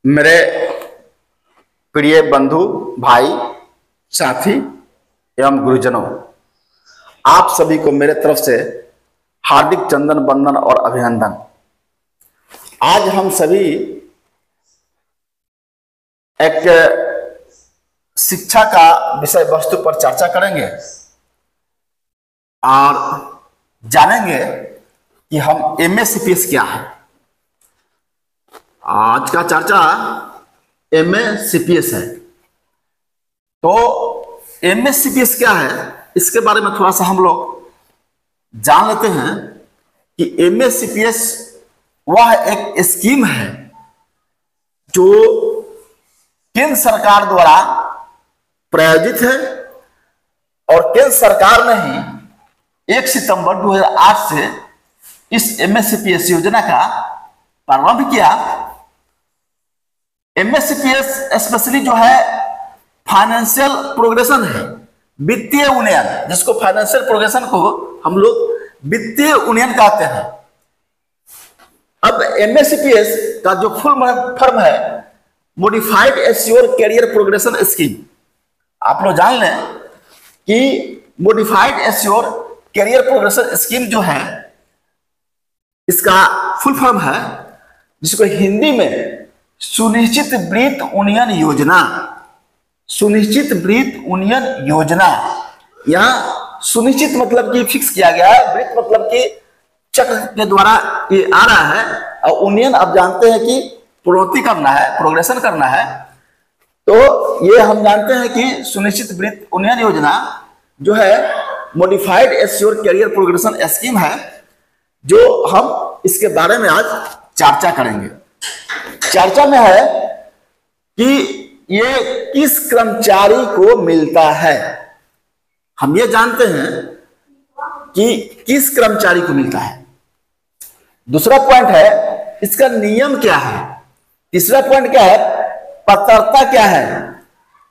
मेरे प्रिय बंधु, भाई, साथी एवं गुरुजनों, आप सभी को मेरे तरफ से हार्दिक चंदन वंदन और अभिनंदन। आज हम सभी एक शिक्षा का विषय वस्तु पर चर्चा करेंगे और जानेंगे कि हम एमएसीपीएस क्या है। आज का चर्चा एमएसीपीएस है। तो एमएसीपीएस क्या है, इसके बारे में थोड़ा सा हम लोग जान लेते हैं कि एमएसीपीएस वह एक स्कीम है जो केंद्र सरकार द्वारा प्रायोजित है और केंद्र सरकार ने ही 1 सितंबर 2008 से इस एमएसीपीएस योजना का प्रारंभ किया। एमएसीपीएस स्पेशली जो है फाइनेंशियल प्रोग्रेशन है, वित्तीय उन्नयन, जिसको फाइनेंशियल प्रोग्रेशन को हम लोग वित्तीय उन्नयन कहते हैं। अब एमएसीपीएस का जो फुल फॉर्म है modified assure career progression scheme. आप लोग जान लें कि modified assure career progression scheme जो है, इसका फुल फॉर्म है, जिसको हिंदी में सुनिश्चित वृत्त उन्नयन योजना। सुनिश्चित वृत्त उन्नयन योजना, यहाँ सुनिश्चित मतलब कि फिक्स किया गया है, वृत्त मतलब कि चक्र के द्वारा ये आ रहा है, और उन्नयन आप जानते हैं कि प्रोन्नति करना है, प्रोग्रेशन करना है। तो ये हम जानते हैं कि सुनिश्चित वृत्त उन्नयन योजना जो है modified assure career progression scheme है, जो हम इसके बारे में आज चर्चा करेंगे। चर्चा में है कि ये किस कर्मचारी को मिलता है। हम ये जानते हैं कि किस कर्मचारी को मिलता है। दूसरा पॉइंट है इसका नियम क्या है। तीसरा पॉइंट क्या है, पात्रता क्या है।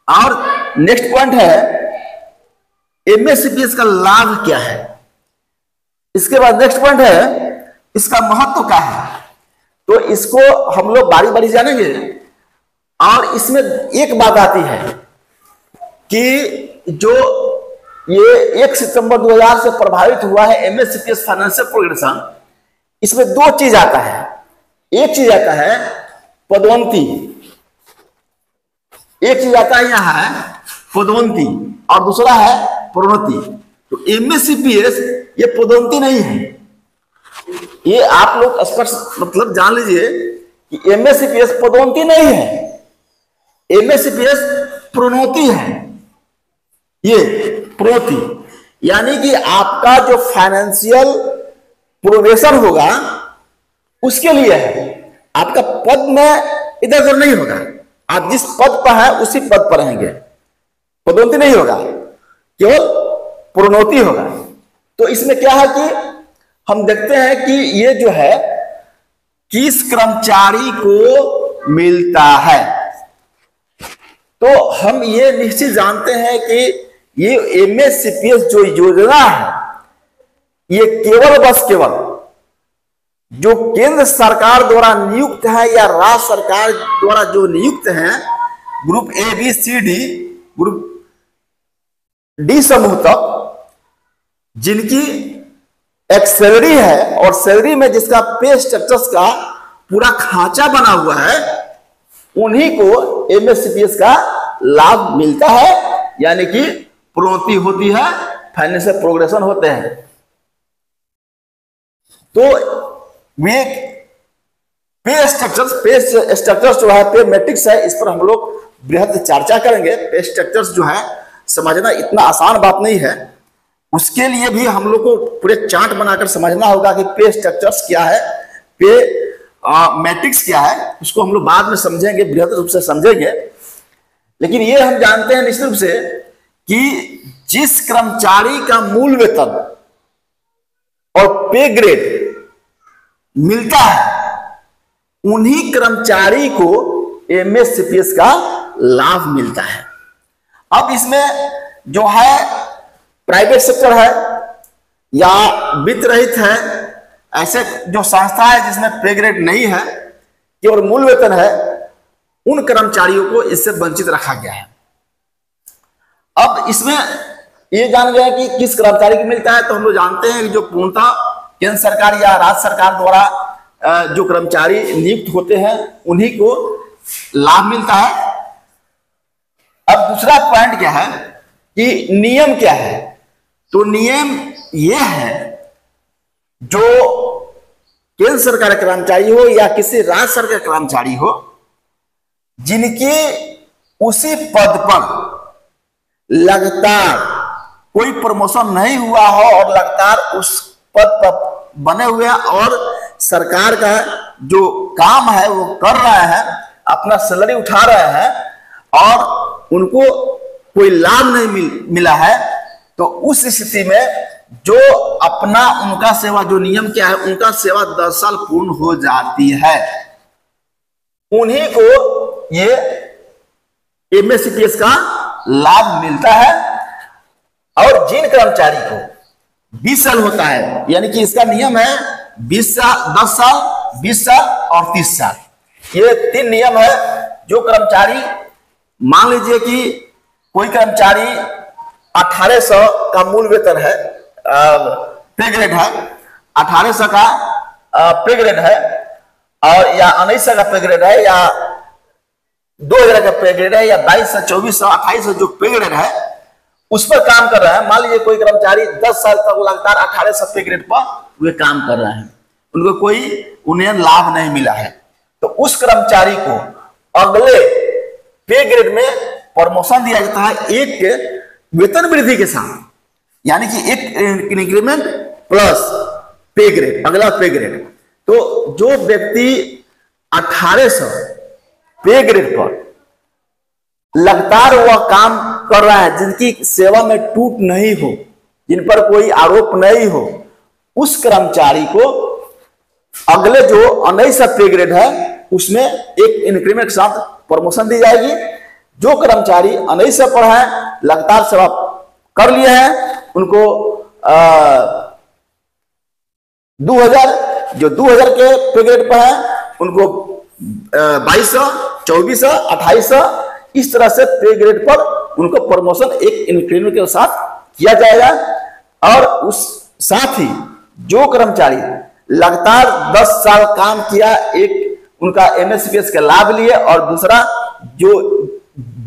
और नेक्स्ट पॉइंट है एमएसीपीएस का लाभ क्या है। इसके बाद नेक्स्ट पॉइंट है इसका महत्व क्या है। तो इसको हम लोग बारी बारी जानेंगे। और इसमें एक बात आती है कि जो ये 1 सितंबर 2000 से प्रभावित हुआ है एमएसीपीएस फाइनेंशियल प्रोग्रेशन, इसमें दो चीज आता है। एक चीज आता है पदोन्नति, एक चीज आता है यहाँ है पदोन्नति, और दूसरा है प्रोन्नति। तो एमएसीपीएस ये पदोन्नति नहीं है। ये आप लोग स्पष्ट मतलब जान लीजिए कि एमएसीपीएस पदोन्नति नहीं है, एमएसीपीएस प्रोन्नति है। ये प्रोन्नति यानी कि आपका जो फाइनेंशियल प्रोग्रेशन होगा उसके लिए है। आपका पद में इधर उधर नहीं होगा, आप जिस पद पर है उसी पद पर रहेंगे, पदोन्नति नहीं होगा, केवल प्रोन्नति होगा। तो इसमें क्या है कि हम देखते हैं कि ये जो है किस कर्मचारी को मिलता है। तो हम ये निश्चित जानते हैं कि ये एमएसीपीएस जो योजना है, ये केवल बस केवल जो केंद्र सरकार द्वारा नियुक्त है या राज्य सरकार द्वारा जो नियुक्त है, group A B C D, group D समूह तक, जिनकी एक सैलरी है और सैलरी में जिसका पे स्ट्रक्चर्स का पूरा खांचा बना हुआ है, उन्हीं को एमएसीपीएस का लाभ मिलता है, यानी कि प्रोन्नति होती है, फाइनेंशियल प्रोग्रेशन होते हैं। तो वे पे स्ट्रक्चर्स जो है, पे मैट्रिक्स है, इस पर हम लोग बृहद चर्चा करेंगे। पे स्ट्रक्चर्स जो है समझना इतना आसान बात नहीं है, उसके लिए भी हम लोग को पूरे चार्ट बनाकर समझना होगा कि पे स्ट्रक्चर्स क्या है, पे मैट्रिक्स क्या है। उसको हम लोग बाद में समझेंगे, बृहद रूप से समझेंगे। लेकिन ये हम जानते हैं निश्चित रूप से कि जिस कर्मचारी का मूल वेतन और पे ग्रेड मिलता है, उन्हीं कर्मचारी को एमएसीपीएस का लाभ मिलता है। अब इसमें जो है प्राइवेट सेक्टर है या वित्त रहित है, ऐसे जो संस्था है जिसमें पे ग्रेड नहीं है, केवल मूल वेतन है, उन कर्मचारियों को इससे वंचित रखा गया है। अब इसमें ये जान गया कि किस कर्मचारी को मिलता है, तो हम लोग जानते हैं कि जो पूर्णतः केंद्र सरकार या राज्य सरकार द्वारा जो कर्मचारी नियुक्त होते हैं उन्हीं को लाभ मिलता है। अब दूसरा पॉइंट क्या है कि नियम क्या है, तो नियम यह है जो केंद्र सरकार का कर्मचारी हो या किसी राज्य सरकार का कर्मचारी हो, जिनके उसी पद पर लगातार कोई प्रमोशन नहीं हुआ हो और लगातार उस पद पर बने हुए हैं और सरकार का जो काम है वो कर रहे हैं, अपना सैलरी उठा रहे हैं और उनको कोई लाभ नहीं मिला है, तो उस स्थिति में जो अपना उनका सेवा, जो नियम क्या है, उनका सेवा 10 साल पूर्ण हो जाती है, उन्हीं को ये एमएससीपीएस का लाभ मिलता है। और जिन कर्मचारी को 20 साल होता है, यानी कि इसका नियम है 20 साल, 10 साल, 20 साल और 30 साल, ये 3 नियम है। जो कर्मचारी, मान लीजिए कि कोई कर्मचारी 1800 का मूल वेतन है, पे ग्रेड है, 1800 का पे ग्रेड है, और या 1900 का पे ग्रेड है, या 2000 का पे ग्रेड है, या 2200, 2400, 2800 जो पे ग्रेड है उस पर काम कर रहा है। मान लीजिए कोई कर्मचारी 10 साल तक लगातार 1800 पे ग्रेड पर वे काम कर रहे हैं, उनको कोई उन्हें लाभ नहीं मिला है, तो उस कर्मचारी को अगले पे ग्रेड में प्रमोशन दिया जाता है एक वेतन वृद्धि के साथ, यानी कि एक इंक्रीमेंट प्लस पे ग्रेड, अगला पे ग्रेड। तो जो व्यक्ति 1800 पे ग्रेड पर लगातार वह काम कर रहा है, जिनकी सेवा में टूट नहीं हो, जिन पर कोई आरोप नहीं हो, उस कर्मचारी को अगले जो 1900 पे ग्रेड है उसमें एक इंक्रीमेंट के साथ प्रमोशन दी जाएगी। जो कर्मचारी 1900 पर है, लगातार सेवा कर लिए हैं, उनको 2000, जो 2000 के पे ग्रेड पर है उनको 2200, 2400, 2800 इस तरह से पे ग्रेड पर उनको प्रमोशन एक इंक्रीमेंट के साथ किया जाएगा। और उस साथ ही जो कर्मचारी लगातार 10 साल काम किया, एक उनका एमएससीपीएस का लाभ लिए, और दूसरा जो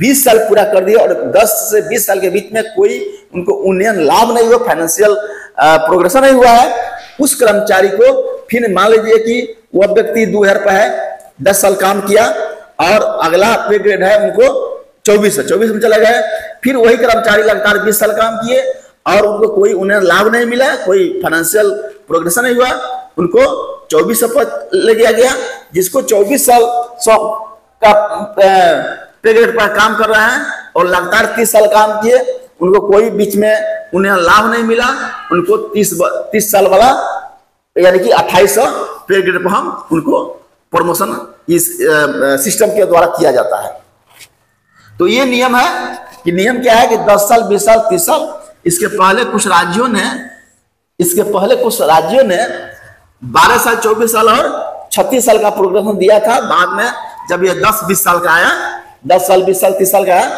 20 साल पूरा कर दिया और 10 से 20 साल के बीच में कोई उनको उन्नयन लाभ नहीं हुआ, फाइनेंशियल प्रोग्रेशन नहीं हुआ है, उस कर्मचारी को फिर मान लीजिए कि वह व्यक्ति 2000 पर है, 10 साल काम किया और अगला पे ग्रेड है उनको 2400 में चला गया, फिर वही कर्मचारी लगातार 20 साल काम किए और उनको कोई उन्हें लाभ नहीं मिला, कोई फाइनेंशियल प्रोग्रेशन नहीं हुआ, उनको 2400 पर ले गया गया। जिसको 24 साल का पे ग्रेड पर काम कर रहे हैं और लगातार 30 साल काम किए, उनको कोई बीच में उन्हें लाभ नहीं मिला, उनको 30 साल वाला यानी कि 2800 पे ग्रेड पर हम उनको प्रमोशन इस सिस्टम के द्वारा किया जाता है। तो ये नियम है कि नियम क्या है कि 10 साल, 20 साल, 30 साल। इसके पहले कुछ राज्यों ने 12 साल, 24 साल और 36 साल का प्रोग्रेशन दिया था। बाद में जब ये 10-20 साल का आया, 10 साल, 20 साल, 30 साल का आया,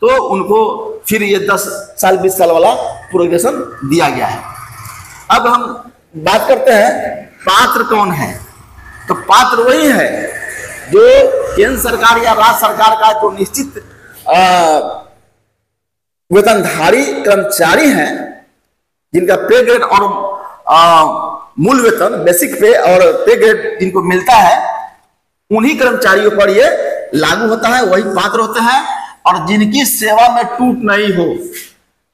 तो उनको फिर ये 10 साल, 20 साल वाला प्रोग्रेशन दिया गया है। अब हम बात करते हैं पात्र कौन है। तो पात्र वही है जो केंद्र सरकार या राज्य सरकार का जो निश्चित वेतनधारी कर्मचारी हैं, जिनका पे ग्रेड और मूल वेतन, बेसिक पे और पे ग्रेड जिनको मिलता है, उन्हीं कर्मचारियों पर ये लागू होता है, वही पात्र होते हैं। और जिनकी सेवा में टूट नहीं हो,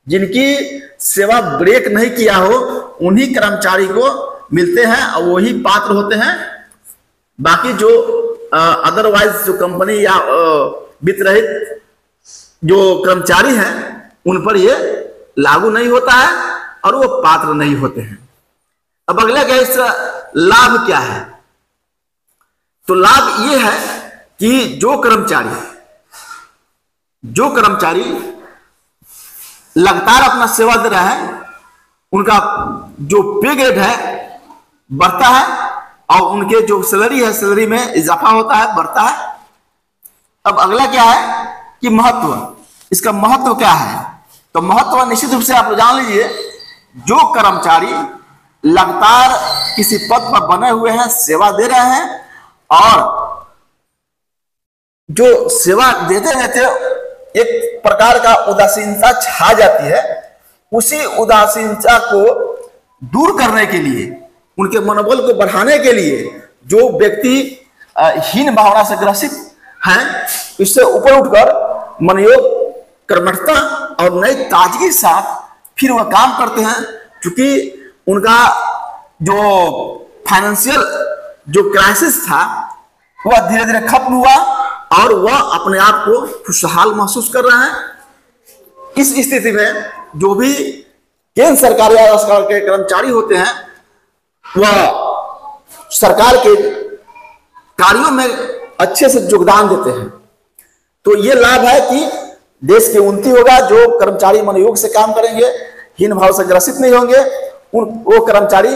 जिनकी सेवा ब्रेक नहीं किया हो, उन्हीं कर्मचारी को मिलते हैं और वही पात्र होते हैं। बाकी जो अदरवाइज जो कंपनी या वित्त रहित जो कर्मचारी हैं, उन पर ये लागू नहीं होता है और वो पात्र नहीं होते हैं। अब अगला क्या, इसका लाभ क्या है? तो लाभ ये है कि जो कर्मचारी लगातार अपना सेवा दे रहा है, उनका जो पे ग्रेड है बढ़ता है और उनके जो सैलरी है, सैलरी में इजाफा होता है, बढ़ता है। अब अगला क्या है कि महत्व, इसका महत्व क्या है? तो महत्व निश्चित रूप से आप जान लीजिए, जो कर्मचारी लगातार किसी पद पर बने हुए हैं, सेवा दे रहे हैं, और जो सेवा देते रहते एक प्रकार का उदासीनता छा जाती है, उसी उदासीनता को दूर करने के लिए, उनके मनोबल को बढ़ाने के लिए जो व्यक्ति हीन भावना से ग्रसित हैं, इससे ऊपर उठकर मनोयोग, कर्मठता और नई ताजगी के साथ फिर वह काम करते हैं, क्योंकि उनका जो फाइनेंशियल जो क्राइसिस था वह धीरे धीरे खत्म हुआ और वह अपने आप को खुशहाल महसूस कर रहे हैं। इस स्थिति में जो भी केंद्र सरकार या राज्य सरकार के कर्मचारी होते हैं, वह सरकार के कार्यों में अच्छे से योगदान देते हैं। तो ये लाभ है कि देश की उन्नति होगा। जो कर्मचारी मनोयोग से काम करेंगे, हीन भाव से ग्रसित नहीं होंगे, वो कर्मचारी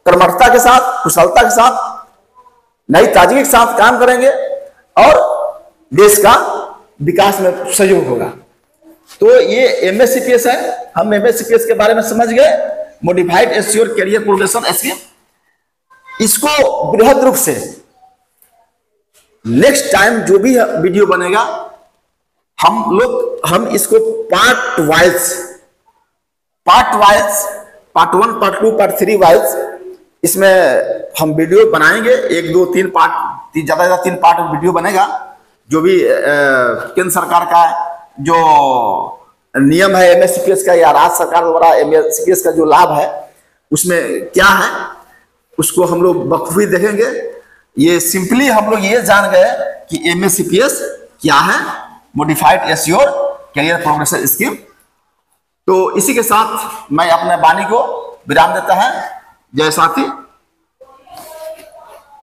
कर्मठता के साथ, कुशलता के साथ, नई ताजगी के साथ काम करेंगे और देश का विकास में सहयोग होगा। तो ये एमएससीपीएस है। हम एमएससीपीएस के बारे में समझ गए, modified assure career progression scheme. इसको बृहद रूप से नेक्स्ट टाइम जो भी वीडियो बनेगा, हम इसको part wise, part 1, part 2, part 3 wise इसमें हम वीडियो बनाएंगे। 1, 2, 3 पार्ट, ज्यादा ज्यादा 3 पार्ट वीडियो बनेगा। जो भी केंद्र सरकार का जो नियम है एमएससीपीएस का, या राज्य सरकार द्वारा एमएससीपीएस का जो लाभ है उसमें क्या है, उसको हम लोग बखूबी देखेंगे। ये सिंपली हम लोग ये जान गए कि एमएससीपीएस क्या है, modified assure career progression scheme. तो इसी के साथ मैं अपने वाणी को विराम देता है। जय साथी।